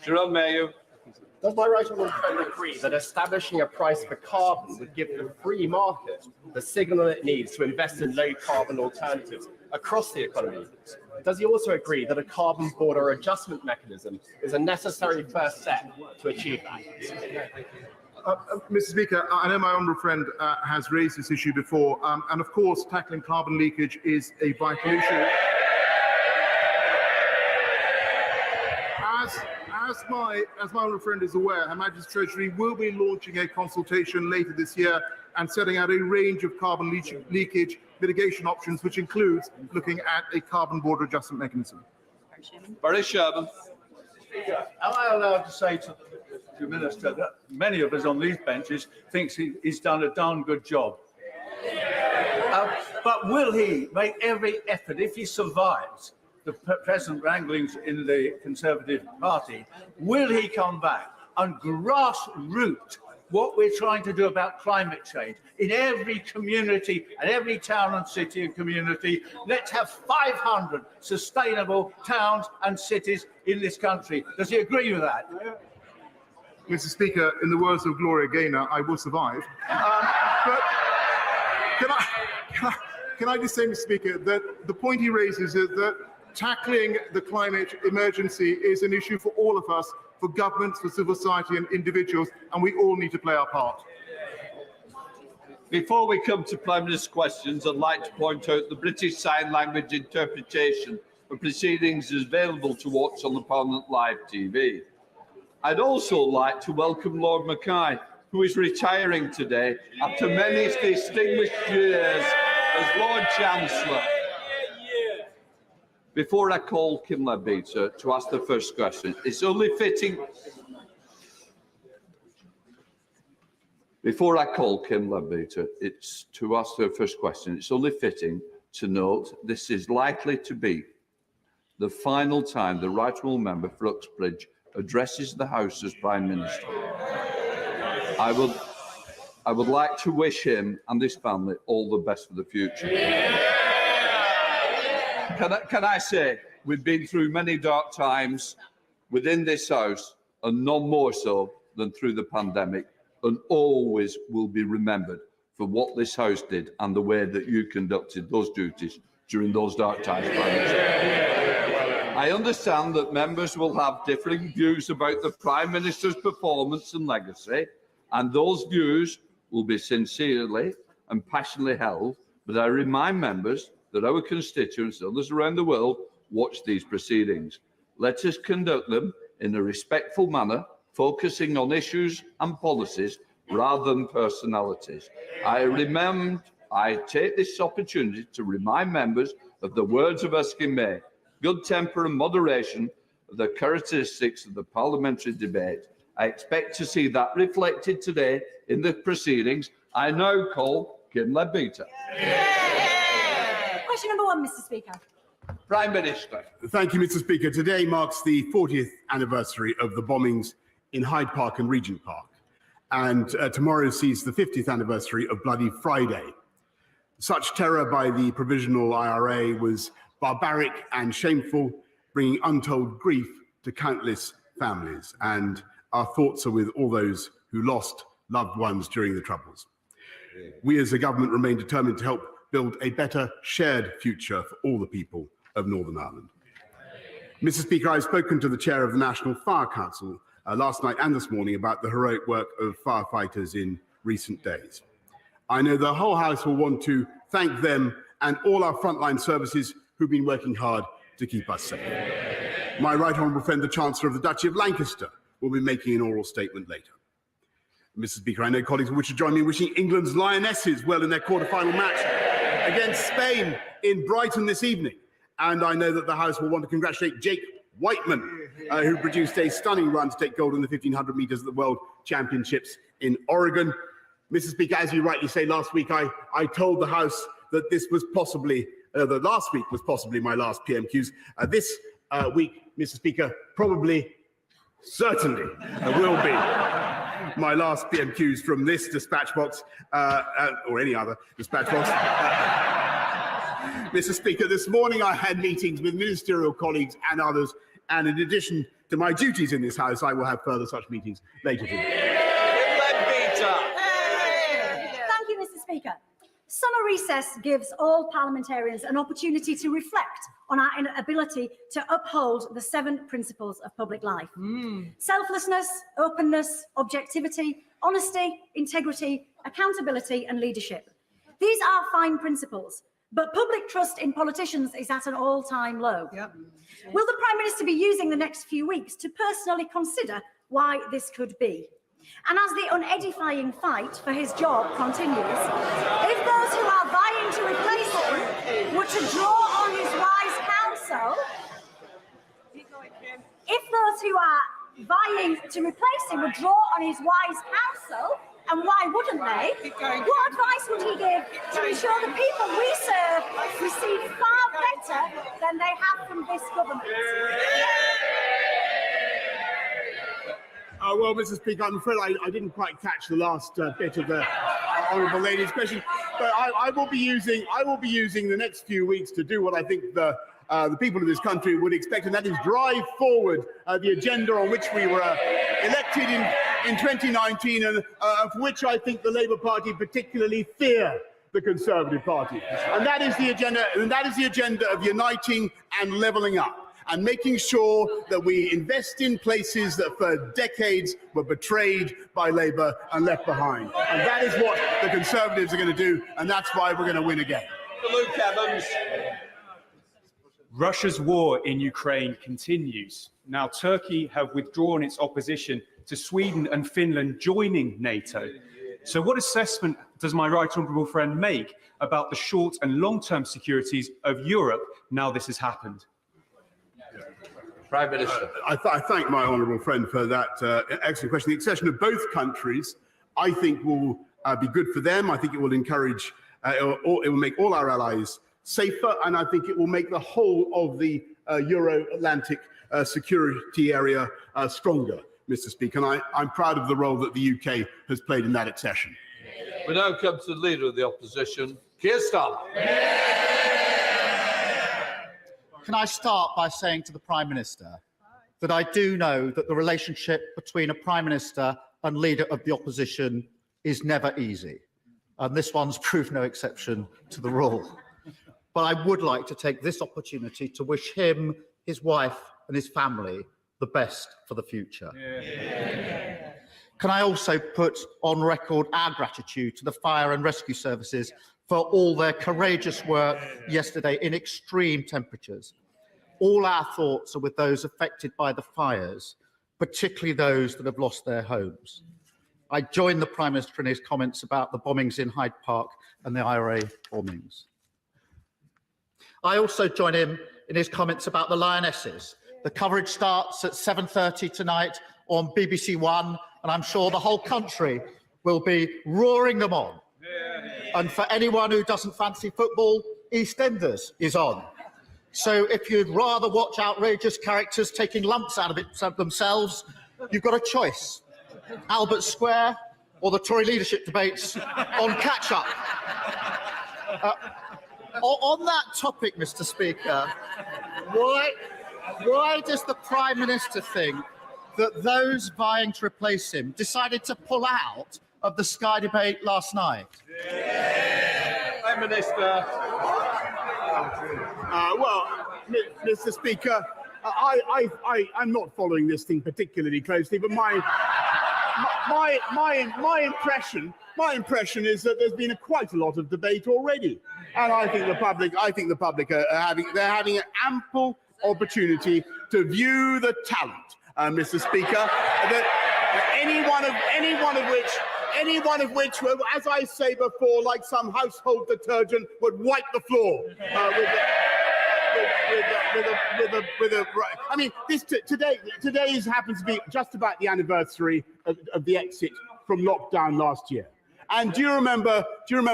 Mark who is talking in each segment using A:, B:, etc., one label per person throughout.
A: Jerome Mayo.
B: Does my right honourable friend agree that establishing a price for carbon would give the free market the signal it needs to invest in low-carbon alternatives across the economy? Does he also agree that a carbon border adjustment mechanism is a necessary first step to achieve that?
C: Mr. Speaker, I know my honourable friend has raised this issue before, and of course tackling carbon leakage is a vital issue. As my honourable friend is aware, Her Majesty's Treasury will be launching a consultation later this year and setting out a range of carbon leakage mitigation options, which includes looking at a carbon border adjustment mechanism.
A: Boris Johnson.
D: Am I allowed to say to the Minister that many of us on these benches think he's done a darn good job? But will he make every effort, if he survives the present wranglings in the Conservative Party, will he come back and grassroot what we're trying to do about climate change in every community and every town and city and community? Let's have 500 sustainable towns and cities in this country. Does he agree with that?
C: Mr. Speaker, in the words of Gloria Gaynor, I will survive. But can I just say, Mr. Speaker, that the point he raises is that tackling the climate emergency is an issue for all of us, for governments, for civil society and individuals, and we all need to play our part.
A: Before we come to Prime Minister's questions, I'd like to point out the British Sign Language interpretation of proceedings is available to watch on the Parliament Live TV. I'd also like to welcome Lord Mackay, who is retiring today after many distinguished years as Lord Chancellor. Before I call Kim Leadbeater to ask the first question, it's only fitting. Before I call Kim Leadbeater, it's to ask her first question. It's only fitting to note this is likely to be the final time the Right Honourable Member for Uxbridge addresses the House as Prime Minister. I would like to wish him and his family all the best for the future. Can I say, we've been through many dark times within this House, and none more so than through the pandemic, and always will be remembered for what this House did and the way that you conducted those duties during those dark times, Prime Minister. I understand that members will have differing views about the Prime Minister's performance and legacy, and those views will be sincerely and passionately held, but I remind members that our constituents and others around the world watch these proceedings. Let us conduct them in a respectful manner, focusing on issues and policies rather than personalities. I take this opportunity to remind members of the words of Erskine May: good temper and moderation are the characteristics of the parliamentary debate. I expect to see that reflected today in the proceedings. I now call Kim Leadbeater.
E: Question number one, Mr. Speaker.
A: Prime Minister.
F: Thank you, Mr. Speaker. Today marks the 40th anniversary of the bombings in Hyde Park and Regent Park, and tomorrow sees the 50th anniversary of Bloody Friday. Such terror by the Provisional IRA was barbaric and shameful, bringing untold grief to countless families, and our thoughts are with all those who lost loved ones during the Troubles. We as a government remain determined to help build a better shared future for all the people of Northern Ireland. Mr. Speaker, I've spoken to the chair of the National Fire Council last night and this morning about the heroic work of firefighters in recent days. I know the whole House will want to thank them and all our frontline services who've been working hard to keep us safe. My right honourable friend, the Chancellor of the Duchy of Lancaster, will be making an oral statement later. Mr. Speaker, I know colleagues will wish to join me in wishing England's Lionesses well in their quarter-final match against Spain in Brighton this evening. And I know that the House will want to congratulate Jake Whiteman, who produced a stunning run to take gold in the 1,500 metres at the World Championships in Oregon. Mr. Speaker, as you rightly say, last week I told the House that this was possibly, that last week was possibly my last PMQs. This week, Mr. Speaker, probably, certainly will be my last PMQs from this dispatch box, or any other dispatch box. Mr. Speaker, this morning I had meetings with ministerial colleagues and others, and in addition to my duties in this House, I will have further such meetings later today.
E: Thank you, Mr. Speaker. Summer recess gives all parliamentarians an opportunity to reflect on our inability to uphold the 7 principles of public life. Selflessness, openness, objectivity, honesty, integrity, accountability and leadership. These are fine principles, but public trust in politicians is at an all-time low. Will the Prime Minister be using the next few weeks to personally consider why this could be? And as the unedifying fight for his job continues, if those who are vying to replace him were to draw on his wise counsel, and why wouldn't they? What advice would he give to ensure the people we serve receive far better than they have from this government?
F: Well, Mr. Speaker, I'm afraid I didn't quite catch the last bit of the honourable lady's question, but I will be using the next few weeks to do what I think the people of this country would expect, and that is drive forward the agenda on which we were elected in 2019, and of which I think the Labour Party particularly fear the Conservative Party, and that is the agenda. And that is the agenda of uniting and levelling up, and making sure that we invest in places that for decades were betrayed by Labour and left behind. And that is what the Conservatives are going to do, and that's why we're going to win again.
A: Luke Evans.
G: Russia's war in Ukraine continues. Now, Turkey have withdrawn its opposition to Sweden and Finland joining NATO. So what assessment does my right honourable friend make about the short and long-term securities of Europe now this has happened?
A: Prime Minister.
F: I thank my honourable friend for that excellent question. The accession of both countries, I think, will be good for them. I think it will encourage, it will make all our allies safer, and I think it will make the whole of the Euro-Atlantic security area stronger, Mr. Speaker. And I'm proud of the role that the UK has played in that accession.
A: We now come to the Leader of the Opposition, Keir Starmer.
H: Can I start by saying to the Prime Minister that I do know that the relationship between a Prime Minister and Leader of the Opposition is never easy, and this one's proved no exception to the rule. But I would like to take this opportunity to wish him, his wife and his family the best for the future. Can I also put on record our gratitude to the fire and rescue services for all their courageous work yesterday in extreme temperatures. All our thoughts are with those affected by the fires, particularly those that have lost their homes. I join the Prime Minister in his comments about the bombings in Hyde Park and the IRA bombings. I also join him in his comments about the Lionesses. The coverage starts at 7:30 tonight on BBC One, and I'm sure the whole country will be roaring them on. And for anyone who doesn't fancy football, EastEnders is on. So if you'd rather watch outrageous characters taking lumps out of it themselves, you've got a choice: Albert Square or the Tory leadership debates on catch-up. On that topic, Mr. Speaker, why does the Prime Minister think that those vying to replace him decided to pull out of the Sky debate last night?
A: Prime Minister.
F: Well, Mr. Speaker, I'm not following this thing particularly closely, but my impression is that there's been quite a lot of debate already, and I think the public are having an ample opportunity to view the talent, Mr. Speaker, that any one of which, as I say before, like some household detergent, would wipe the floor I mean, today happens to be just about the anniversary of the exit from lockdown last year. And do you remember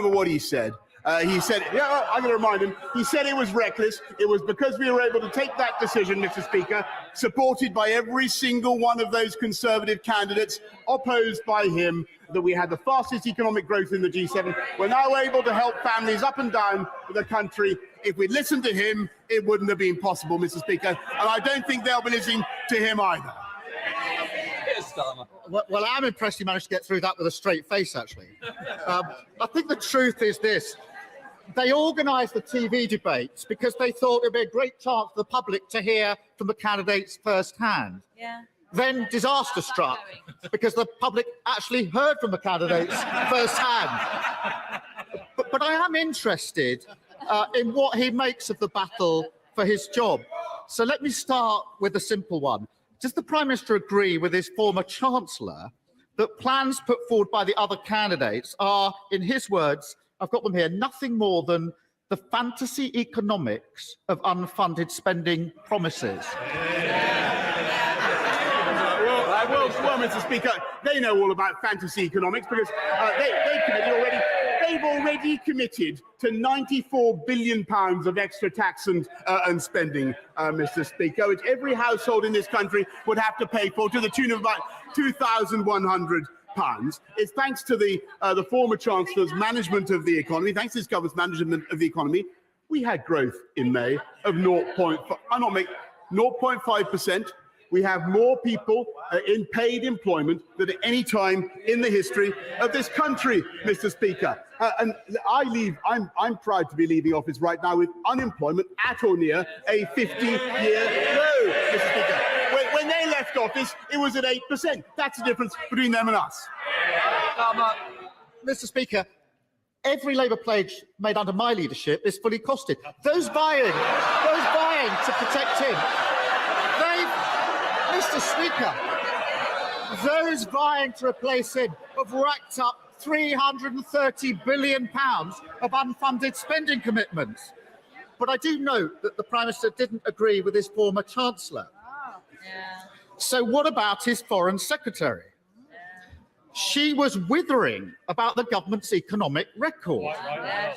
F: what he said? He said, yeah, I'm going to remind him, he said it was reckless. It was because we were able to take that decision, Mr. Speaker, supported by every single one of those Conservative candidates, opposed by him, that we had the fastest economic growth in the G7. We're now able to help families up and down the country. If we'd listened to him, it wouldn't have been possible, Mr. Speaker. And I don't think they'll be listening to him either.
H: Well, I'm impressed you managed to get through that with a straight face, actually. I think the truth is this. They organised the TV debates because they thought it would be a great chance for the public to hear from the candidates firsthand.
E: Yeah.
H: Then disaster struck because the public actually heard from the candidates firsthand. But I am interested in what he makes of the battle for his job. So let me start with a simple one. Does the Prime Minister agree with his former Chancellor that plans put forward by the other candidates are, in his words, I've got them here, nothing more than the fantasy economics of unfunded spending promises?
F: Well, Mr. Speaker, they know all about fantasy economics because they've already committed to £94 billion of extra tax and spending, Mr. Speaker, which every household in this country would have to pay for to the tune of about £2,100. It's thanks to the former Chancellor's management of the economy, thanks to his government's management of the economy, we had growth in May of 0.5%. We have more people in paid employment than at any time in the history of this country, Mr. Speaker. And I'm proud to be leaving office right now with unemployment at or near a 50-year low, Mr. Speaker. When they left office, it was at 8%. That's the difference between them and us.
H: Mr. Speaker, every Labour pledge made under my leadership is fully costed. Those vying to protect him, Mr. Speaker, those vying to replace him have racked up £330 billion of unfunded spending commitments. But I do note that the Prime Minister didn't agree with his former Chancellor. So what about his Foreign Secretary? She was withering about the government's economic record.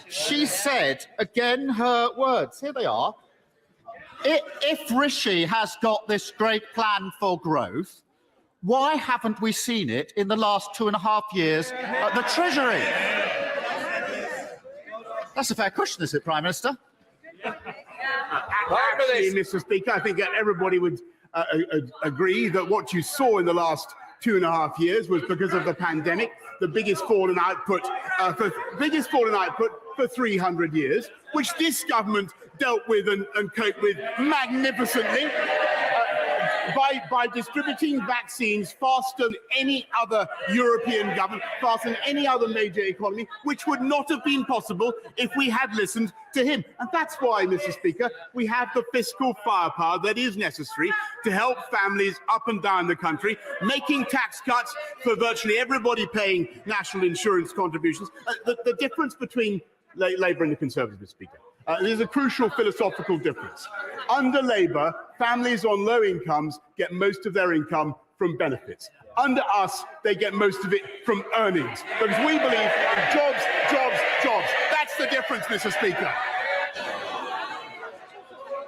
H: She said, again, her words, here they are, if Rishi has got this great plan for growth, why haven't we seen it in the last 2.5 years at the Treasury? That's a fair question, is it, Prime Minister?
F: Actually, Mr. Speaker, I think everybody would agree that what you saw in the last 2.5 years was because of the pandemic, the biggest fall in output for 300 years, which this government dealt with and coped with magnificently by distributing vaccines faster than any other European government, faster than any other major economy, which would not have been possible if we had listened to him. And that's why, Mr. Speaker, we have the fiscal firepower that is necessary to help families up and down the country, making tax cuts for virtually everybody paying national insurance contributions. The difference between Labour and the Conservatives, Mr. Speaker, there's a crucial philosophical difference. Under Labour, families on low incomes get most of their income from benefits. Under us, they get most of it from earnings. Because we believe jobs, jobs, jobs. That's the difference, Mr. Speaker.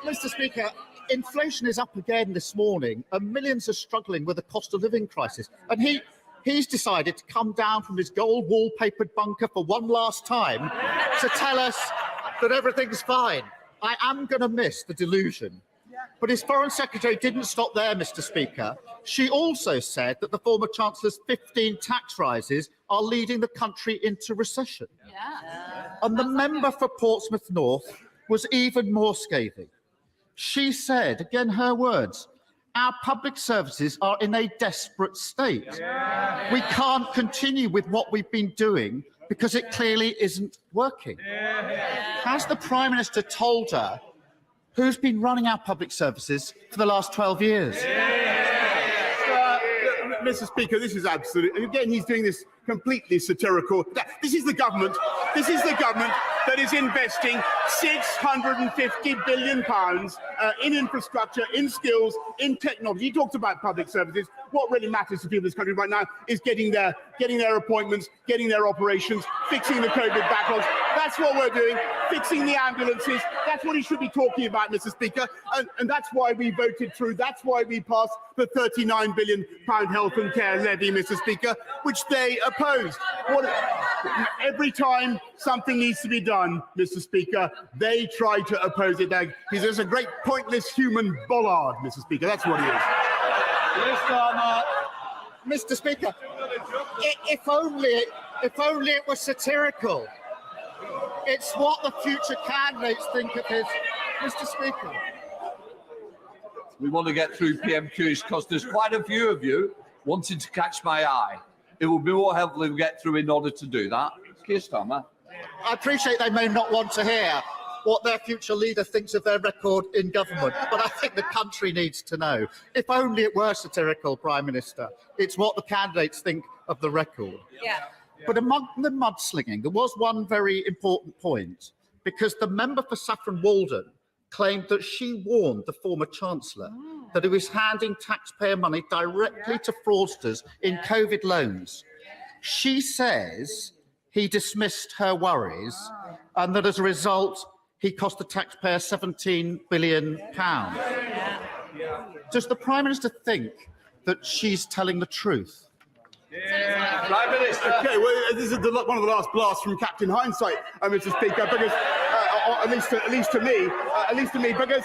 H: Mr. Speaker, inflation is up again this morning and millions are struggling with the cost of living crisis. And he's decided to come down from his gold wallpapered bunker for one last time to tell us that everything's fine. I am going to miss the delusion. But his Foreign Secretary didn't stop there, Mr. Speaker. She also said that the former Chancellor's 15 tax rises are leading the country into recession. And the member for Portsmouth North was even more scathing. She said, again her words, our public services are in a desperate state. We can't continue with what we've been doing because it clearly isn't working. Has the Prime Minister told her who's been running our public services for the last 12 years?
F: Mr. Speaker, this is absolute. And again, he's doing this completely satirical. This is the government that is investing £650 billion in infrastructure, in skills, in technology. He talked about public services. What really matters to people in this country right now is getting their appointments, getting their operations, fixing the COVID backlogs. That's what we're doing, fixing the ambulances. That's what he should be talking about, Mr. Speaker. And that's why we voted through, that's why we passed the £39 billion health and care levy, Mr. Speaker, which they opposed. Every time something needs to be done, Mr. Speaker, they try to oppose it. He's just a great pointless human bollard, Mr. Speaker. That's what he is.
H: Mr. Speaker, if only it was satirical. It's what the future candidates think of his. Mr. Speaker.
A: We want to get through PMQs because there's quite a few of you wanting to catch my eye. It will be more helpful if we get through in order to do that. Keir Starmer.
H: I appreciate they may not want to hear what their future leader thinks of their record in government, but I think the country needs to know. If only it were satirical, Prime Minister, it's what the candidates think of the record.
I: Yeah.
H: But among the mudslinging, there was one very important point, because the member for Saffron Walden claimed that she warned the former Chancellor that he was handing taxpayer money directly to fraudsters in COVID loans. She says he dismissed her worries and that as a result, he cost the taxpayer £17 billion. Does the Prime Minister think that she's telling the truth?
A: Prime Minister.
F: Okay, well, this is one of the last blasts from Captain Hindsight, Mr. Speaker, because at least to me, because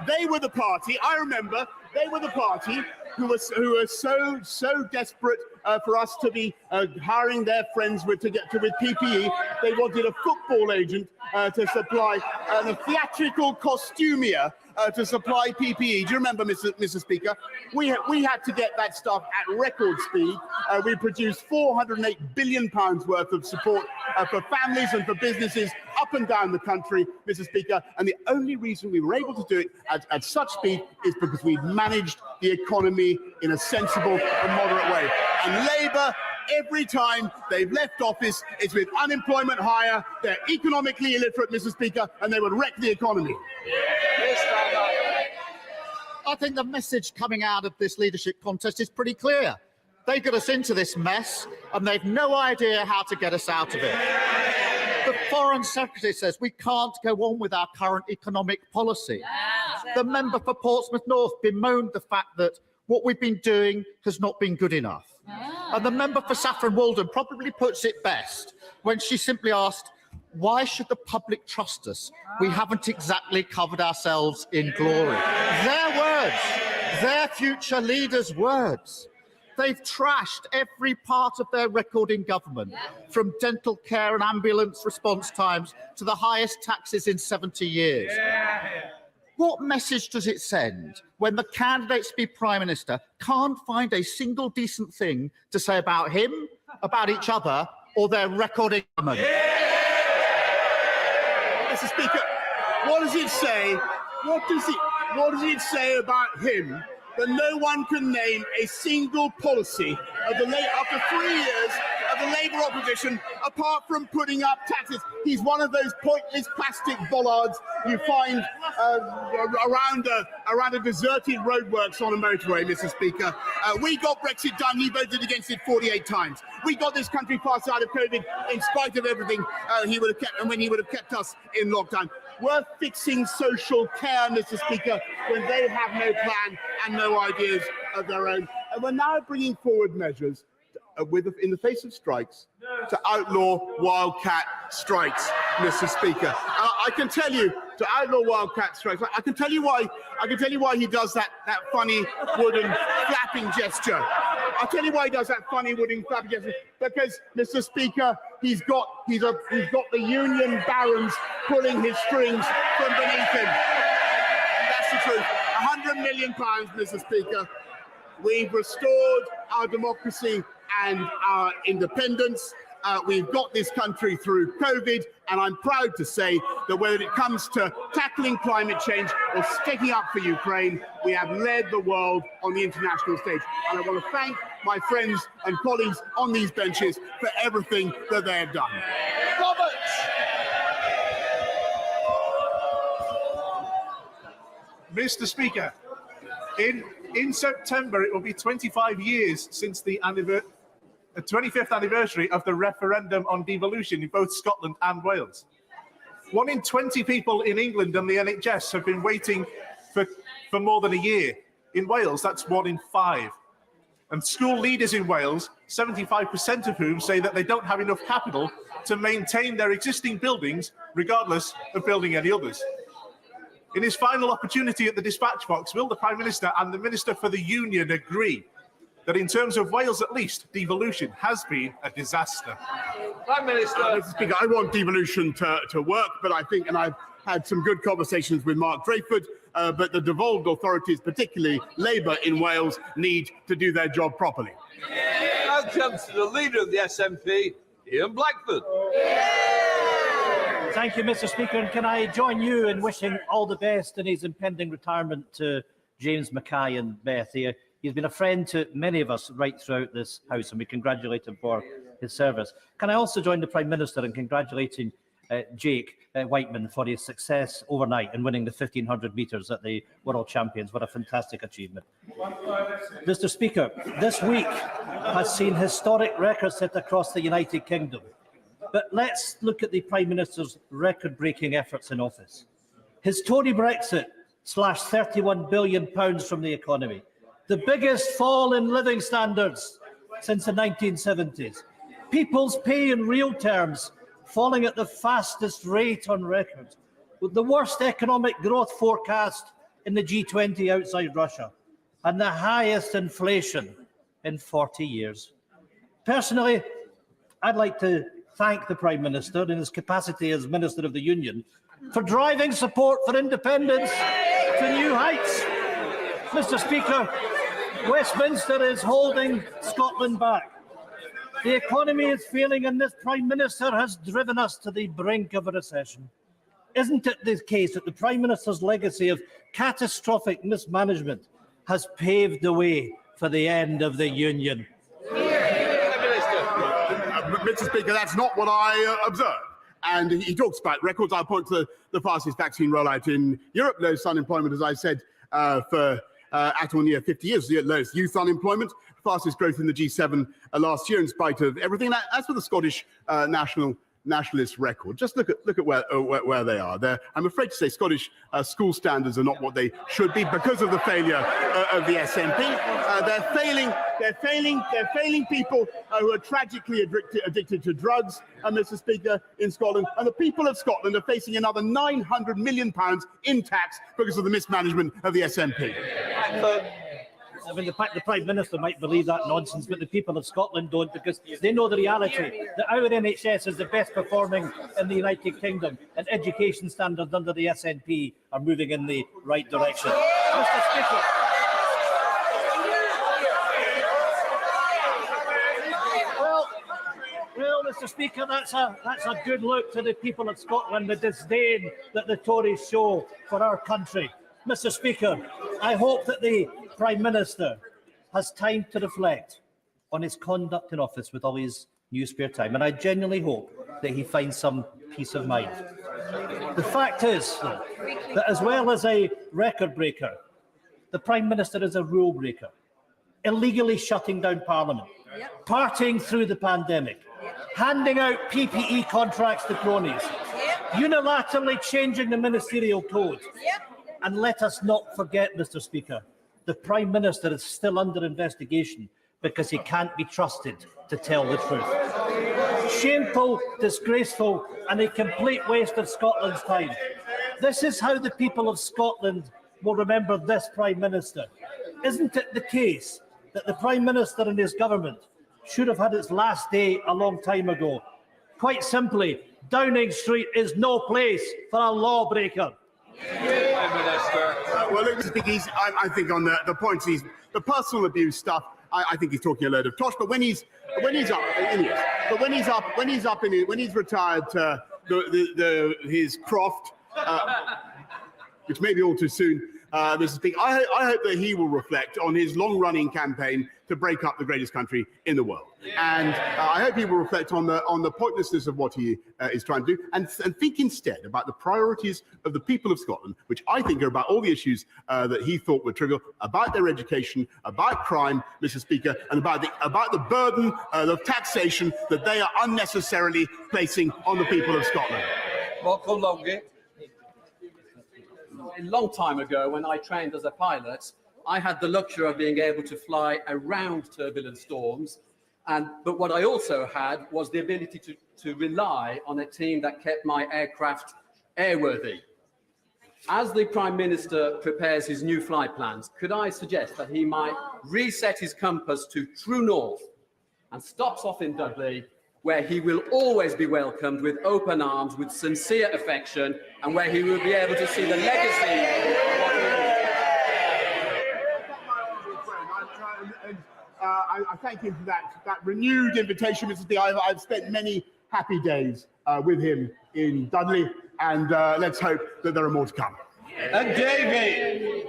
F: they were the party. I remember they were the party who were so desperate for us to be hiring their friends with PPE. They wanted a football agent to supply and a theatrical costumier to supply PPE. Do you remember, Mr. Speaker? We had to get that stuff at record speed. We produced £408 billion worth of support for families and for businesses up and down the country, Mr. Speaker. And the only reason we were able to do it at such speed is because we managed the economy in a sensible and moderate way. And Labour, every time they've left office, it's with unemployment higher, they're economically illiterate, Mr. Speaker, and they would wreck the economy.
H: I think the message coming out of this leadership contest is pretty clear. They got us into this mess, and they've no idea how to get us out of it. The Foreign Secretary says we can't go on with our current economic policy. The member for Portsmouth North bemoaned the fact that what we've been doing has not been good enough. And the member for Saffron Walden probably puts it best when she simply asked, why should the public trust us? We haven't exactly covered ourselves in glory. Their words, their future leaders' words. They've trashed every part of their record in government, from dental care and ambulance response times to the highest taxes in 70 years. What message does it send when the candidates to be Prime Minister can't find a single decent thing to say about him, about each other, or their record in government?
F: Mr. Speaker, what does it say? What does it say about him that no one can name a single policy of after 3 years of the Labour opposition, apart from putting up taxes? He's one of those pointless plastic bollards you find around a deserted roadworks on a motorway, Mr. Speaker. We got Brexit done. He voted against it 48 times. We got this country past out of COVID in spite of everything he would have kept, and when he would have kept us in lockdown. We're fixing social care, Mr. Speaker, when they have no plan and no ideas of their own. And we're now bringing forward measures in the face of strikes to outlaw wildcat strikes, Mr. Speaker. I can tell you to outlaw wildcat strikes. I can tell you why he does that funny wooden flapping gesture. I'll tell you why he does that funny wooden flapping gesture. Because, Mr. Speaker, he's got the union barons pulling his strings from beneath him. That's the truth. £100 million, Mr. Speaker. We've restored our democracy and our independence. We've got this country through COVID, and I'm proud to say that whether it comes to tackling climate change or sticking up for Ukraine, we have led the world on the international stage. And I want to thank my friends and colleagues on these benches for everything that they have done.
J: Mr. Speaker, in September, it will be 25 years since the 25th anniversary of the referendum on devolution in both Scotland and Wales. 1 in 20 people in England and the NHS have been waiting for more than a year. In Wales, that's 1 in 5. And school leaders in Wales, 75% of whom say that they don't have enough capital to maintain their existing buildings, regardless of building any others. In his final opportunity at the dispatch box, will the Prime Minister and the Minister for the Union agree that in terms of Wales at least, devolution has been a disaster?
A: Prime Minister.
F: Mr. Speaker, I want devolution to work, but I think, and I've had some good conversations with Mark Drayford, but the devolved authorities, particularly Labour in Wales, need to do their job properly.
A: Now comes to the leader of the SNP, Ian Blackford.
I: Thank you, Mr. Speaker. And can I join you in wishing all the best in his impending retirement to James Mackay and Beth? He's been a friend to many of us right throughout this House, and we congratulate him for his service. Can I also join the Prime Minister in congratulating Jake Whiteman for his success overnight in winning the 1500 metres at the World Champions? What a fantastic achievement. Mr. Speaker, this week has seen historic records set across the United Kingdom. But let's look at the Prime Minister's record-breaking efforts in office. His Tory Brexit slashed £31 billion from the economy, the biggest fall in living standards since the 1970s. People's pay in real terms falling at the fastest rate on record, with the worst economic growth forecast in the G20 outside Russia, and the highest inflation in 40 years. Personally, I'd like to thank the Prime Minister in his capacity as Minister of the Union for driving support for independence to new heights. Mr. Speaker, Westminster is holding Scotland back. The economy is failing, and this Prime Minister has driven us to the brink of a recession. Isn't it the case that the Prime Minister's legacy of catastrophic mismanagement has paved the way for the end of the Union?
F: Mr. Speaker, that's not what I observed. And he talks about records. I'll point to the fastest vaccine rollout in Europe, lowest unemployment, as I said, for at or near 50 years, the lowest youth unemployment, fastest growth in the G7 last year in spite of everything. That's for the Scottish nationalist record. Just look at where they are. I'm afraid to say Scottish school standards are not what they should be because of the failure of the SNP. They're failing people who are tragically addicted to drugs, Mr. Speaker, in Scotland. And the people of Scotland are facing another £900 million in tax because of the mismanagement of the SNP.
I: I mean, the Prime Minister might believe that nonsense, but the people of Scotland don't, because they know the reality that our NHS is the best performing in the United Kingdom, and education standards under the SNP are moving in the right direction. Mr. Speaker, well, Mr. Speaker, that's a good look to the people of Scotland, the disdain that the Tories show for our country. Mr. Speaker, I hope that the Prime Minister has time to reflect on his conduct in office with all his new spare time, and I genuinely hope that he finds some peace of mind. The fact is that as well as a record breaker, the Prime Minister is a rule breaker, illegally shutting down Parliament, partying through the pandemic, handing out PPE contracts to cronies, unilaterally changing the ministerial code. And let us not forget, Mr. Speaker, the Prime Minister is still under investigation because he can't be trusted to tell the truth. Shameful, disgraceful, and a complete waste of Scotland's time. This is how the people of Scotland will remember this Prime Minister. Isn't it the case that the Prime Minister and his government should have had its last day a long time ago? Quite simply, Downing Street is no place for a lawbreaker.
F: Well, look, I think on the points, the personal abuse stuff, I think he's talking a load of tosh. But when he's retired to his croft, which may be all too soon, Mr. Speaker, I hope that he will reflect on his long-running campaign to break up the greatest country in the world. And I hope he will reflect on the pointlessness of what he is trying to do, and think instead about the priorities of the people of Scotland, which I think are about all the issues that he thought were trivial, about their education, about crime, Mr. Speaker, and about the burden of taxation that they are unnecessarily placing on the people of Scotland.
K: A long time ago, when I trained as a pilot, I had the luxury of being able to fly around turbulent storms. But what I also had was the ability to rely on a team that kept my aircraft airworthy. as the Prime Minister prepares his new flight plans, could I suggest that he might reset his compass to true north and stops off in Dudley, where he will always be welcomed with open arms, with sincere affection, and where he will be able to see the legacy of what he
F: I thank him for that renewed invitation, Mr. Speaker. I've spent many happy days with him in Dudley, and let's hope that there are more to come.
L: And David,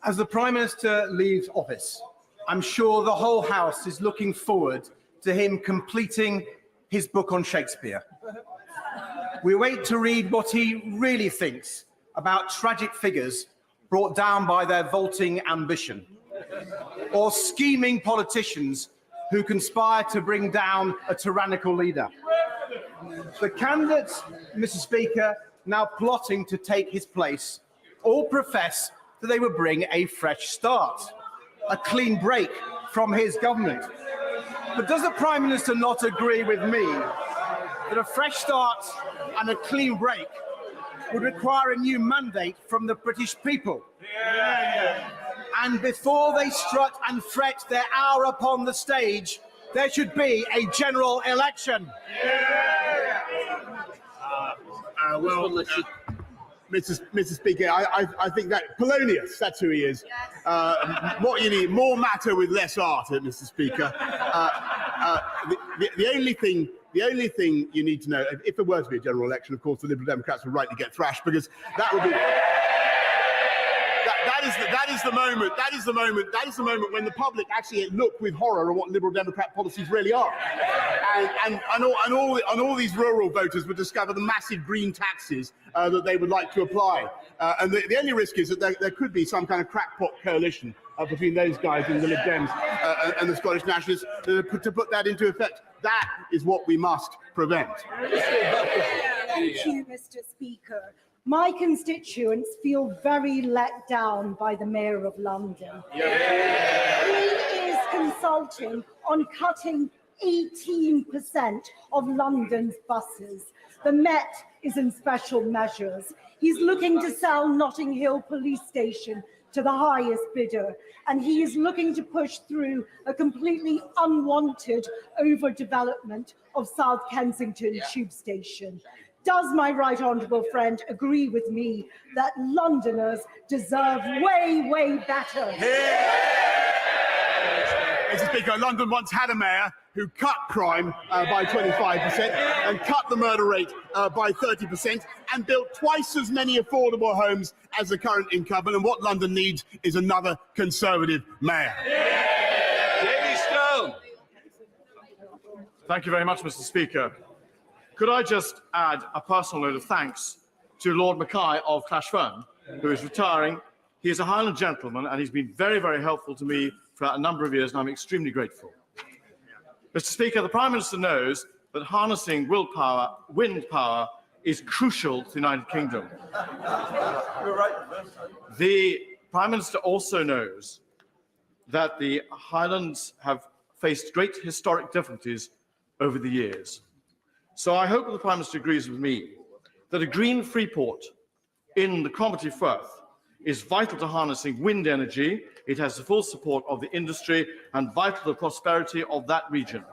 L: as the Prime Minister leaves office, I'm sure the whole House is looking forward to him completing his book on Shakespeare. We wait to read what he really thinks about tragic figures brought down by their vaulting ambition, or scheming politicians who conspire to bring down a tyrannical leader. The candidates, Mr. Speaker, now plotting to take his place, all profess that they will bring a fresh start, a clean break from his government. But does the Prime Minister not agree with me that a fresh start and a clean break would require a new mandate from the British people? And before they strut and fret their hour upon the stage, there should be a general election.
F: Mr. Speaker, I think that Polonius, that's who he is. What you need, more matter with less art, Mr. Speaker. The only thing you need to know, if there were to be a general election, of course, the Liberal Democrats would rightly get thrashed, because that would be. That is the moment when the public actually look with horror at what Liberal Democrat policies really are, and all these rural voters would discover the massive green taxes that they would like to apply, and the only risk is that there could be some kind of crackpot coalition between those guys and the Lib Dems and the Scottish Nationalists to put that into effect. That is what we must prevent.
M: Thank you, Mr. Speaker. My constituents feel very let down by the Mayor of London. He is consulting on cutting 18% of London's buses. The Met is in special measures. He's looking to sell Notting Hill Police Station to the highest bidder, and he is looking to push through a completely unwanted overdevelopment of South Kensington Tube Station. Does my right honourable friend agree with me that Londoners deserve way, way better?
F: Mr. Speaker, London once had a mayor who cut crime by 25% and cut the murder rate by 30% and built twice as many affordable homes as the current incumbent. And what London needs is another Conservative mayor.
J: Jamie Stone. Thank you very much, Mr. Speaker. Could I just add a personal note of thanks to Lord Mackay of Clashfern, who is retiring. He is a Highland gentleman, and he's been very, very helpful to me for a number of years, and I'm extremely grateful. Mr. Speaker, the Prime Minister knows that harnessing wind power, is crucial to the United Kingdom. The Prime Minister also knows that the Highlands have faced great historic difficulties over the years. So I hope that the Prime Minister agrees with me that a green free port in the Cromarty Firth is vital to harnessing wind energy. It has the full support of the industry and vital to the prosperity of that region.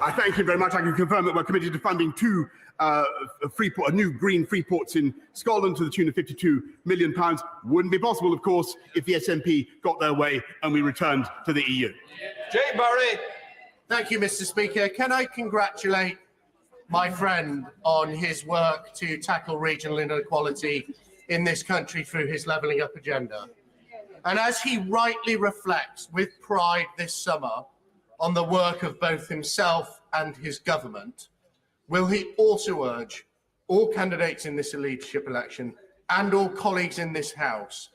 F: I thank you very much. I can confirm that we're committed to funding two new green free ports in Scotland to the tune of £52 million. Wouldn't be possible, of course, if the SNP got their way and we returned to the EU.
A: Jay Murray.
N: Thank you, Mr. Speaker. Can I congratulate my friend on his work to tackle regional inequality in this country through his levelling up agenda? And as he rightly reflects with pride this summer on the work of both himself and his government, will he also urge all candidates in this leadership election and all colleagues in this House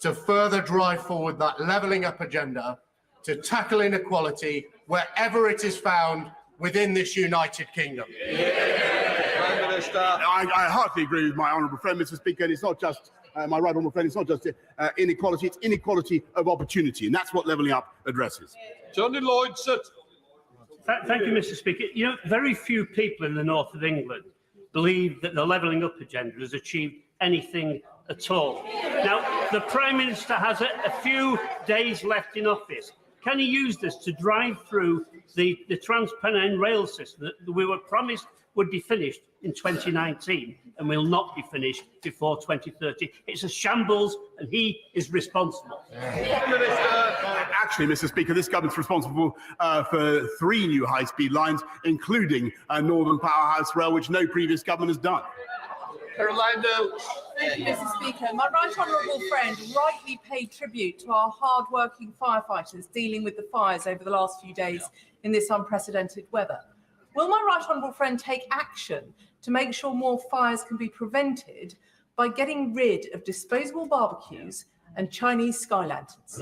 N: to further drive forward that levelling up agenda to tackle inequality wherever it is found within this United Kingdom?
F: I heartily agree with my honourable friend, Mr. Speaker, and it's not just my right honourable friend, it's not just inequality, it's inequality of opportunity, and that's what levelling up addresses.
A: Johnny Lloyd, sit.
O: Thank you, Mr. Speaker. You know, very few people in the north of England believe that the levelling up agenda has achieved anything at all. Now, the Prime Minister has a few days left in office. Can he use this to drive through the Trans-Pennine rail system that we were promised would be finished in 2019 and will not be finished before 2030? It's a shambles, and he is responsible.
F: Actually, Mr. Speaker, this government's responsible for 3 new high-speed lines, including Northern Powerhouse Rail, which no previous government has done.
P: Thank you, Mr. Speaker. My right honourable friend rightly paid tribute to our hard-working firefighters dealing with the fires over the last few days in this unprecedented weather. Will my right honourable friend take action to make sure more fires can be prevented by getting rid of disposable barbecues and Chinese sky lanterns?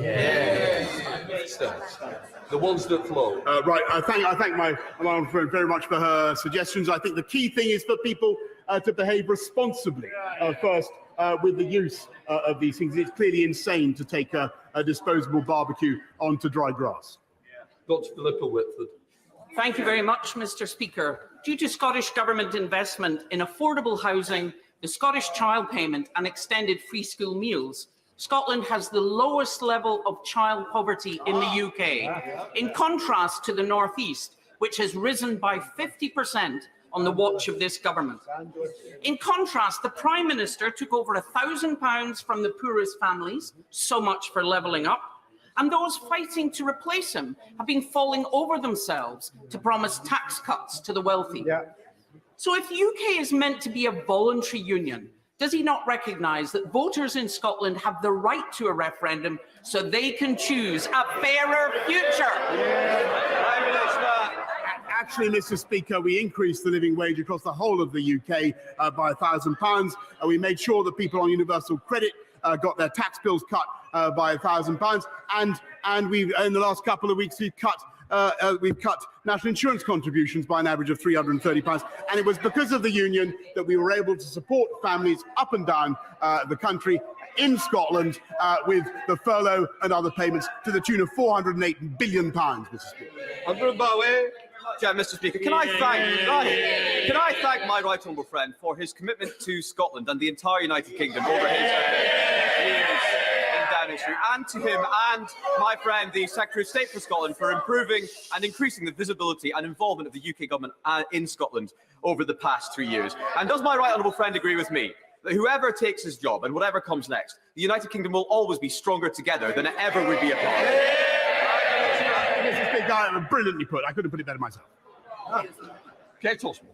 A: The ones that flow.
F: Right, I thank my honourable friend very much for her suggestions. I think the key thing is for people to behave responsibly first with the use of these things. It's clearly insane to take a disposable barbecue onto dry grass.
A: Dr. Philippa Whitford.
Q: Thank you very much, Mr. Speaker. Due to Scottish Government investment in affordable housing, the Scottish child payment and extended free school meals, Scotland has the lowest level of child poverty in the UK, in contrast to the North East, which has risen by 50% on the watch of this government. In contrast, the Prime Minister took over £1,000 from the poorest families, so much for levelling up, and those fighting to replace him have been falling over themselves to promise tax cuts to the wealthy. So if the UK is meant to be a voluntary union, does he not recognise that voters in Scotland have the right to a referendum so they can choose a fairer future?
F: Actually, Mr. Speaker, we increased the living wage across the whole of the UK by £1,000. We made sure that people on universal credit got their tax bills cut by £1,000, and we've in the last couple of weeks we've cut national insurance contributions by an average of £330, and it was because of the union that we were able to support families up and down the country in Scotland with the furlough and other payments to the tune of £408 billion, Mr. Speaker.
R: Mr. Speaker, can I thank my right honourable friend for his commitment to Scotland and the entire United Kingdom over his years in Downing Street, and to him and my friend, the Secretary of State for Scotland, for improving and increasing the visibility and involvement of the UK government in Scotland over the past 3 years. And does my right honourable friend agree with me that whoever takes his job and whatever comes next, the United Kingdom will always be stronger together than it ever would be apart?
F: Mr. Speaker, brilliantly put. I couldn't put it better myself.
A: Kate Osmond.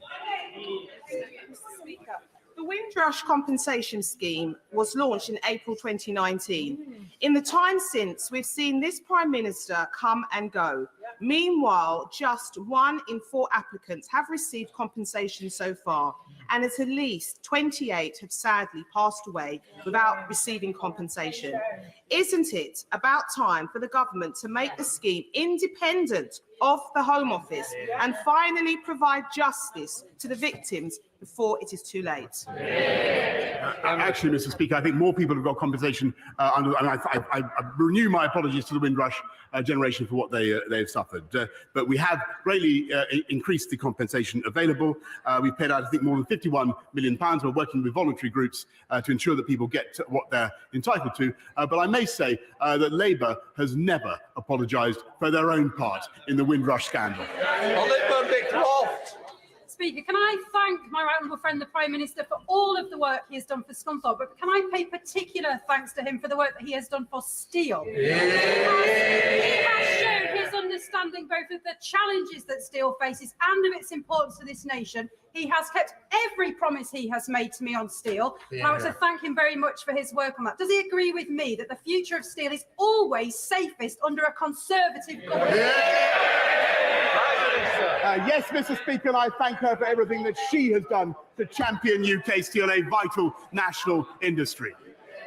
S: Mr. Speaker, the Windrush compensation scheme was launched in April 2019. In the time since, we've seen this Prime Minister come and go. Meanwhile, just 1 in 4 applicants have received compensation so far, and at least 28 have sadly passed away without receiving compensation. Isn't it about time for the government to make the scheme independent of the Home Office and finally provide justice to the victims before it is too late?
F: Actually, Mr. Speaker, I think more people have got compensation and I renew my apologies to the Windrush generation for what they've suffered. But we have greatly increased the compensation available. We've paid out, I think, more than £51 million. We're working with voluntary groups to ensure that people get what they're entitled to. But I may say that Labour has never apologised for their own part in the Windrush scandal.
T: Speaker, can I thank my right honourable friend, the Prime Minister, for all of the work he has done for Scunthorpe, but can I pay particular thanks to him for the work that he has done for steel? He has shown his understanding both of the challenges that steel faces and of its importance to this nation. He has kept every promise he has made to me on steel. I want to thank him very much for his work on that. Does he agree with me that the future of steel is always safest under a Conservative government?
F: Yes, Mr. Speaker, and I thank her for everything that she has done to champion UK steel, a vital national industry.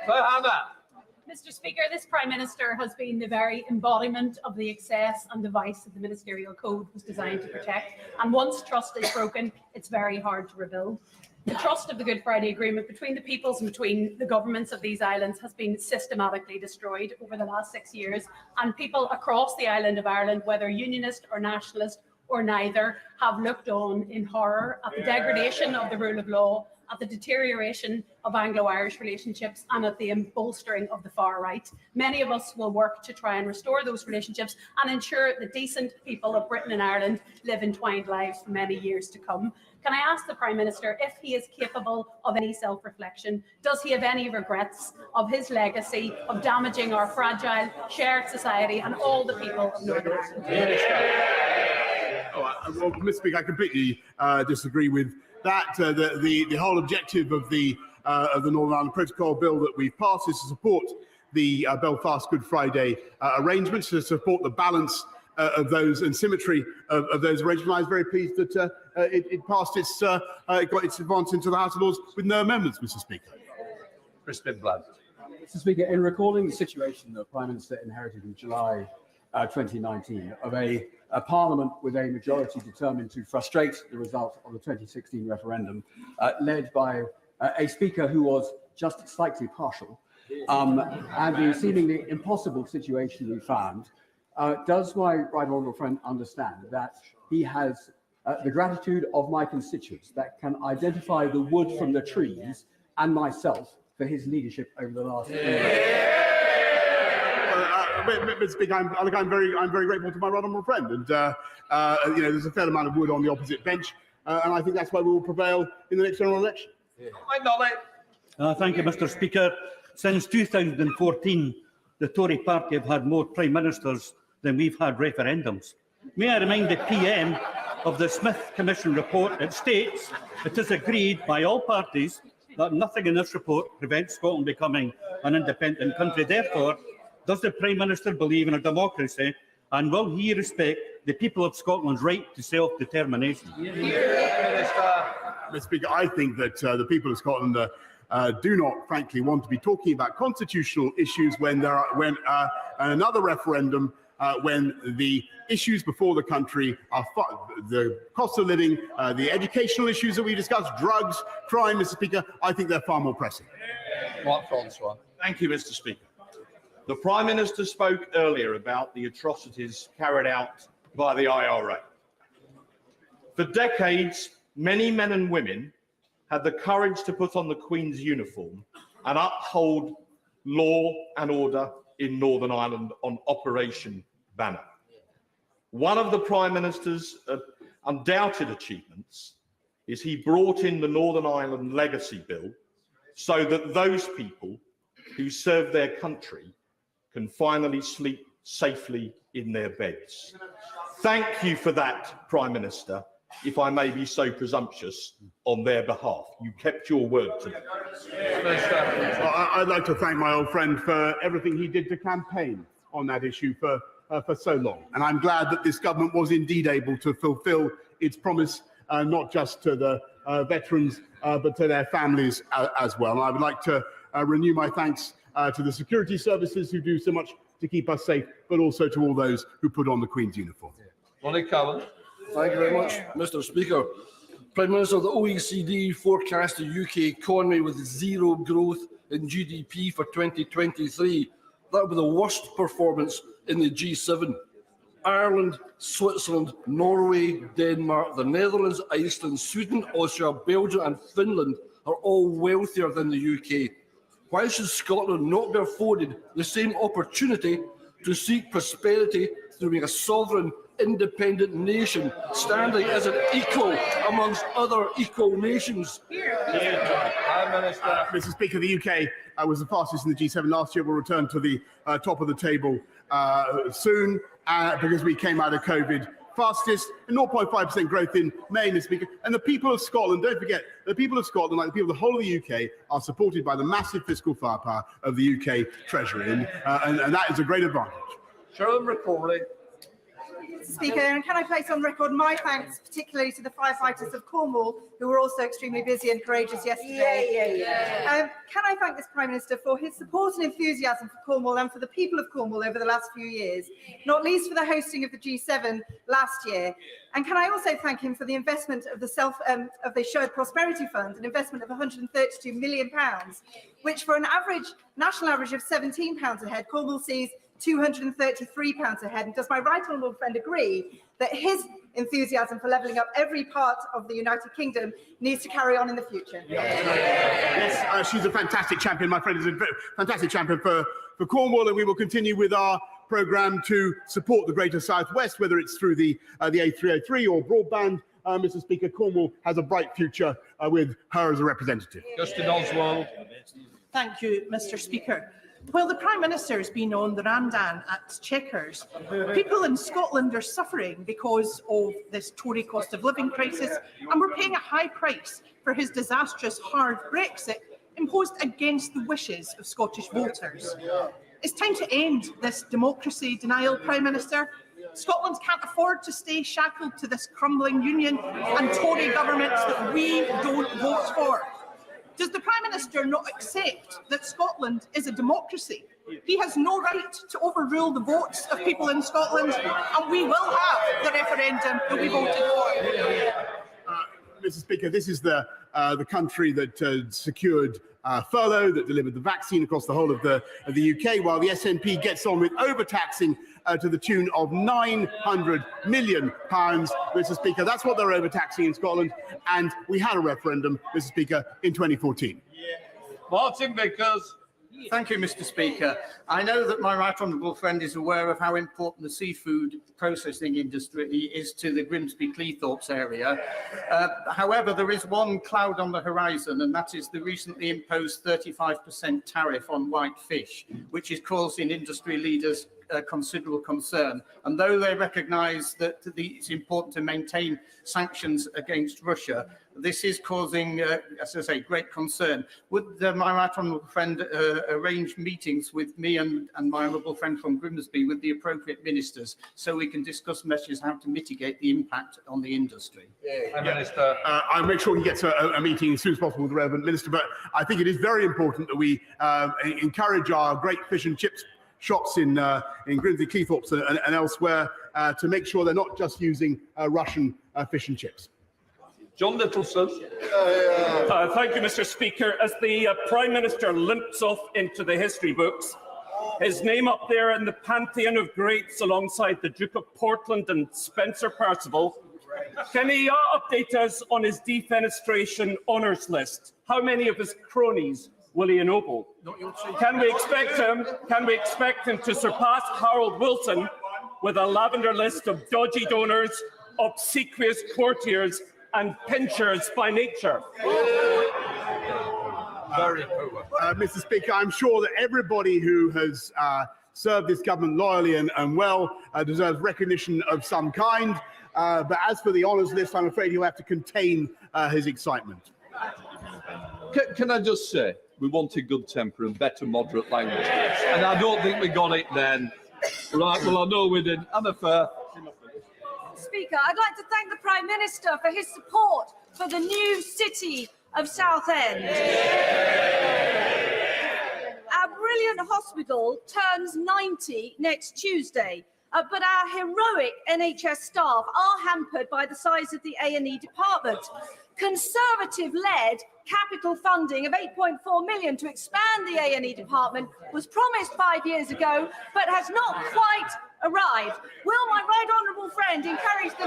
T: Mr. Speaker, this Prime Minister has been the very embodiment of the excess and the vice that the Ministerial Code was designed to protect. And once trust is broken, it's very hard to rebuild. The trust of the Good Friday Agreement between the peoples and between the governments of these islands has been systematically destroyed over the last 6 years. And people across the island of Ireland, whether unionist or nationalist, or neither have looked on in horror at the degradation of the rule of law, at the deterioration of Anglo-Irish relationships, and at the bolstering of the far right. Many of us will work to try and restore those relationships and ensure the decent people of Britain and Ireland live entwined lives for many years to come. Can I ask the Prime Minister if he is capable of any self-reflection? Does he have any regrets of his legacy of damaging our fragile, shared society and all the people of Northern Ireland?
F: Well, Mr. Speaker, I completely disagree with that. The whole objective of the Northern Ireland Protocol Bill that we've passed is to support the Belfast Good Friday arrangements, to support the balance of those and symmetry of those arrangements. I was very pleased that it passed it got its advance into the House of Lords with no amendments, Mr. Speaker.
A: Crispin Blood.
U: Mr. Speaker, in recalling the situation the Prime Minister inherited in July 2019 of a Parliament with a majority determined to frustrate the result of the 2016 referendum, led by a Speaker who was just slightly partial, and the seemingly impossible situation we found, does my right honourable friend understand that he has the gratitude of my constituents that can identify the wood from the trees and myself for his leadership over the last few years?
F: Mr. Speaker, I'm very grateful to my right honourable friend, and there's a fair amount of wood on the opposite bench, and I think that's why we will prevail in the next general election.
O: Thank you, Mr. Speaker. Since 2014, the Tory party have had more Prime Ministers than we've had referendums. May I remind the PM of the Smith Commission report? It states it is agreed by all parties that nothing in this report prevents Scotland becoming an independent country. Therefore, does the Prime Minister believe in a democracy, and will he respect the people of Scotland's right to self-determination?
F: Mr. Speaker, I think that the people of Scotland do not, frankly, want to be talking about constitutional issues when another referendum, when the issues before the country are the cost of living, the educational issues that we discussed, drugs, crime, Mr. Speaker. I think they're far more pressing.
A: Francois.
V: Thank you, Mr. Speaker. The Prime Minister spoke earlier about the atrocities carried out by the IRA. For decades, many men and women had the courage to put on the Queen's uniform and uphold law and order in Northern Ireland on Operation Banner. One of the Prime Minister's undoubted achievements is he brought in the Northern Ireland Legacy Bill so that those people who serve their country can finally sleep safely in their beds. Thank you for that, Prime Minister, if I may be so presumptuous on their behalf. You kept your word to me.
F: I'd like to thank my old friend for everything he did to campaign on that issue for so long. And I'm glad that this government was indeed able to fulfil its promise, not just to the veterans, but to their families as well. And I would like to renew my thanks to the security services who do so much to keep us safe, but also to all those who put on the Queen's uniform.
A: Lonnie Cowan.
W: Thank you very much, Mr. Speaker. Prime Minister, the OECD forecast the UK economy with zero growth in GDP for 2023. That would be the worst performance in the G7. Ireland, Switzerland, Norway, Denmark, the Netherlands, Iceland, Sweden, Austria, Belgium and Finland are all wealthier than the UK. Why should Scotland not be afforded the same opportunity to seek prosperity through being a sovereign, independent nation, standing as an equal amongst other equal nations?
F: Mr. Speaker, the UK was the fastest in the G7 last year. We'll return to the top of the table soon because we came out of COVID fastest, 0.5% growth in May, Mr. Speaker. And the people of Scotland, don't forget, the people of Scotland, like the people of the whole of the UK, are supported by the massive fiscal firepower of the UK Treasury. And that is a great advantage.
A: Sharon McCauley.
X: Speaker, and can I place on record my thanks particularly to the firefighters of Cornwall, who were also extremely busy and courageous yesterday. Can I thank this Prime Minister for his support and enthusiasm for Cornwall and for the people of Cornwall over the last few years, not least for the hosting of the G7 last year. And can I also thank him for the investment of the Shared Prosperity Fund, an investment of £132 million, which for an national average of £17 a head, Cornwall sees £233 a head. And does my right honourable friend agree that his enthusiasm for levelling up every part of the United Kingdom needs to carry on in the future?
F: Yes, she's a fantastic champion. My friend is a fantastic champion for Cornwall, and we will continue with our programme to support the Greater South West, whether it's through the A303 or broadband. Mr. Speaker, Cornwall has a bright future with her as a representative.
A: Justin Oswald.
B: Thank you, Mr. Speaker. While the Prime Minister has been on the randan at Chequers, people in Scotland are suffering because of this Tory cost of living crisis, and we're paying a high price for his disastrous hard Brexit imposed against the wishes of Scottish voters. It's time to end this democracy denial, Prime Minister. Scotland can't afford to stay shackled to this crumbling union and Tory governments that we don't vote for. Does the Prime Minister not accept that Scotland is a democracy? He has no right to overrule the votes of people in Scotland, and we will have the referendum that we voted for.
F: Mr. Speaker, this is the country that secured furlough, that delivered the vaccine across the whole of the UK, while the SNP gets on with overtaxing to the tune of £900 million, Mr. Speaker. That's what they're overtaxing in Scotland, and we had a referendum, Mr. Speaker, in 2014.
A: Martin Vickers.
L: Thank you, Mr. Speaker. I know that my right honourable friend is aware of how important the seafood processing industry is to the Grimsby-Cleethorpes area. However, there is one cloud on the horizon, and that is the recently imposed 35% tariff on white fish, which is causing industry leaders considerable concern. And though they recognise that it's important to maintain sanctions against Russia, this is causing, as I say, great concern. Would my right honourable friend arrange meetings with me and my honourable friend from Grimsby with the appropriate ministers so we can discuss measures how to mitigate the impact on the industry?
F: Minister, I'll make sure he gets a meeting as soon as possible with the relevant minister. But I think it is very important that we encourage our great fish and chips shops in Grimsby, Cleethorpes and elsewhere to make sure they're not just using Russian fish and chips.
A: John Littleson.
C: Thank you, Mr. Speaker. As the Prime Minister limps off into the history books, his name up there in the pantheon of greats alongside the Duke of Portland and Spencer Perceval, can he update us on his defenestration honours list? How many of his cronies will he ennoble? Can we expect him to surpass Harold Wilson with a lavender list of dodgy donors, obsequious courtiers, and pinchers by nature?
A: Very poor.
F: Mr. Speaker, I'm sure that everybody who has served this government loyally and well deserves recognition of some kind. But as for the honours list, I'm afraid he'll have to contain his excitement.
A: Can I just say, we wanted good temper and better moderate language. And I don't think we got it then. Right, well, I know we didn't. Anna Fair.
D: Speaker, I'd like to thank the Prime Minister for his support for the new city of Southend. Our brilliant hospital turns 90 next Tuesday, but our heroic NHS staff are hampered by the size of the A&E department. Conservative-led capital funding of £8.4 million to expand the A&E department was promised 5 years ago, but has not quite arrived. Will my right honourable friend encourage the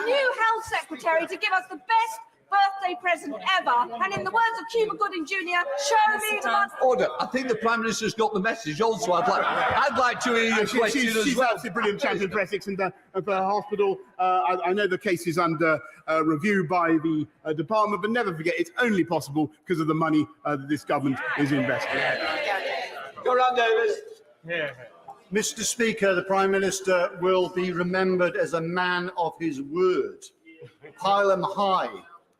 D: new Health Secretary to give us the best birthday present ever? And in the words of Cuba Gooding Jr., show me the money.
A: Order. I think the Prime Minister's got the message also. I'd like to hear your question as well.
F: She's absolutely brilliant champion for Essex and for her hospital. I know the case is under review by the department, but never forget it's only possible because of the money that this government is investing.
A: Go round, Davis.
H: Yeah. Mr. Speaker, the Prime Minister will be remembered as a man of his word. Pile high,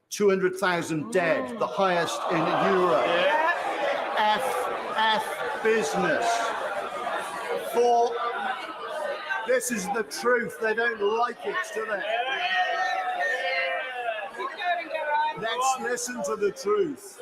H: 200,000 dead, the highest in Europe. F business. This is the truth. They don't like it, do they? Let's listen to the truth.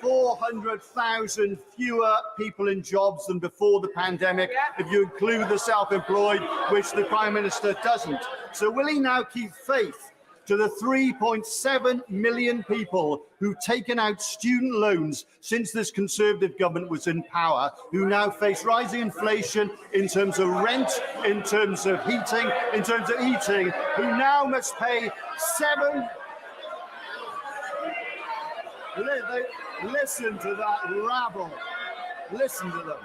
H: 400,000 fewer people in jobs than before the pandemic, if you include the self-employed, which the Prime Minister doesn't. So will he now keep faith
E: to the 3.7 million people who've taken out student loans since this Conservative government was in power, who now face rising inflation in terms of rent, in terms of heating, in terms of eating, who now must pay Listen to that rabble. Listen to them.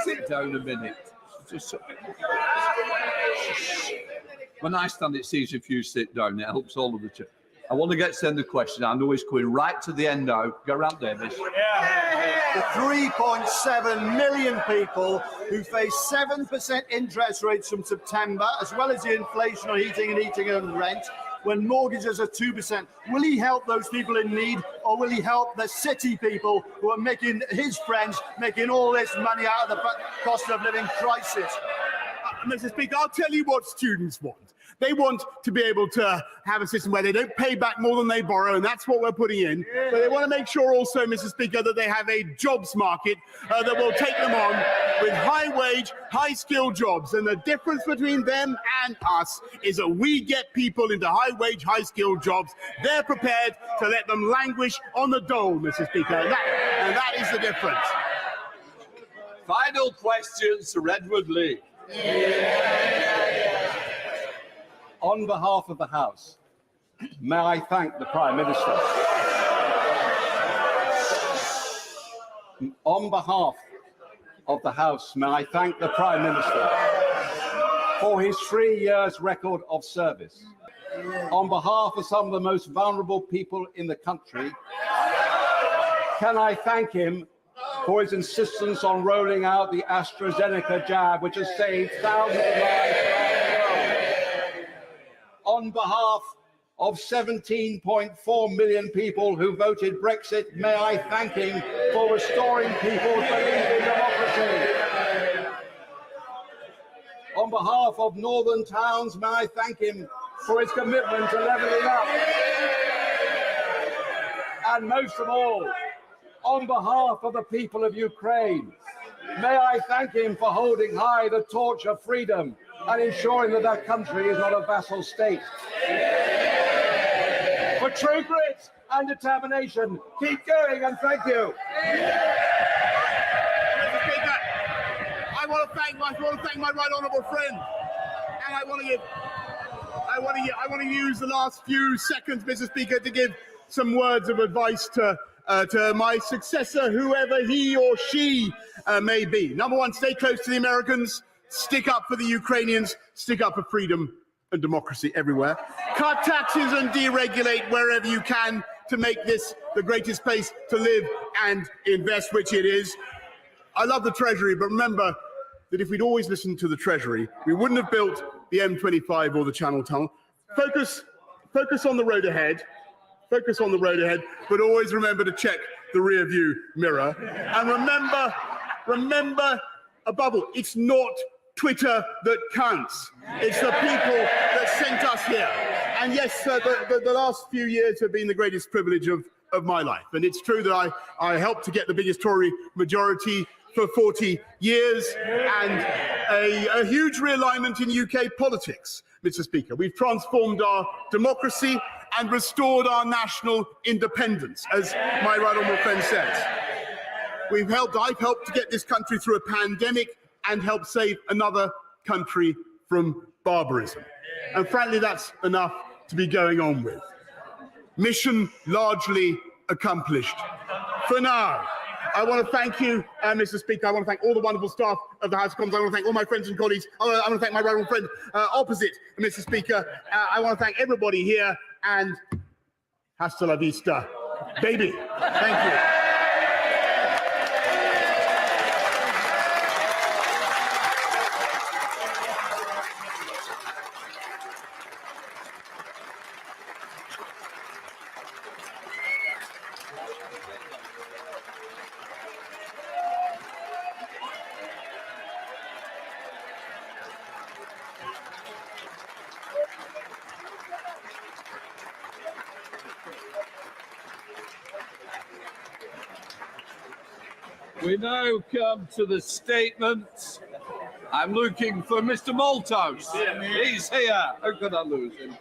A: Sit down a minute. When I stand, it sees if you sit down. It helps all of the children. I want to send the question. I know it's going right to the end now. Go around, Davis.
E: The 3.7 million people who face 7% interest rates from September, as well as the inflation on heating and eating and rent, when mortgages are 2%. Will he help those people in need, or will he help the city people who are making his friends making all this money out of the cost of living crisis?
F: Mr. Speaker, I'll tell you what students want. They want to be able to have a system where they don't pay back more than they borrow, and that's what we're putting in. But they want to make sure also, Mr. Speaker, that they have a jobs market that will take them on with high-wage, high-skilled jobs. And the difference between them and us is that we get people into high-wage, high-skilled jobs. They're prepared to let them languish on the dole, Mr. Speaker, and that is the difference.
A: Final question, Sir Edward Lee.
V: On behalf of the House, may I thank the Prime Minister. On behalf of the House, may I thank the Prime Minister for his 3 years record of service. On behalf of some of the most vulnerable people in the country, can I thank him for his insistence on rolling out the AstraZeneca jab, which has saved thousands of lives. On behalf of 17.4 million people who voted Brexit, may I thank him for restoring people's belief in democracy. On behalf of northern towns, may I thank him for his commitment to levelling up. And most of all, on behalf of the people of Ukraine, may I thank him for holding high the torch of freedom and ensuring that that country is not a vassal state. For true grit and determination, keep going, and thank you.
F: Mr. Speaker, I want to thank my right honourable friend, and I want to use the last few seconds, Mr. Speaker, to give some words of advice to my successor, whoever he or she may be. Number one, stay close to the Americans, stick up for the Ukrainians, stick up for freedom and democracy everywhere. Cut taxes and deregulate wherever you can to make this the greatest place to live and invest, which it is. I love the Treasury, but remember that if we'd always listened to the Treasury, we wouldn't have built the M25 or the Channel Tunnel. Focus on the road ahead. Focus on the road ahead, but always remember to check the rear view mirror. And remember, above all, it's not Twitter that counts. It's the people that sent us here. And yes, the last few years have been the greatest privilege of my life. And it's true that I helped to get the biggest Tory majority for 40 years and a huge realignment in UK politics, Mr. Speaker. We've transformed our democracy and restored our national independence, as my right honourable friend says. I've helped to get this country through a pandemic and help save another country from barbarism. And frankly, that's enough to be going on with. Mission largely accomplished. For now, I want to thank you, Mr. Speaker. I want to thank all the wonderful staff of the House of Commons. I want to thank all my friends and colleagues. I want to thank my right honourable friend opposite, Mr. Speaker. I want to thank everybody here, and hasta la vista, baby. Thank you.
A: We now come to the statements. I'm looking for Mr. Malthouse. He's here. How could I lose him?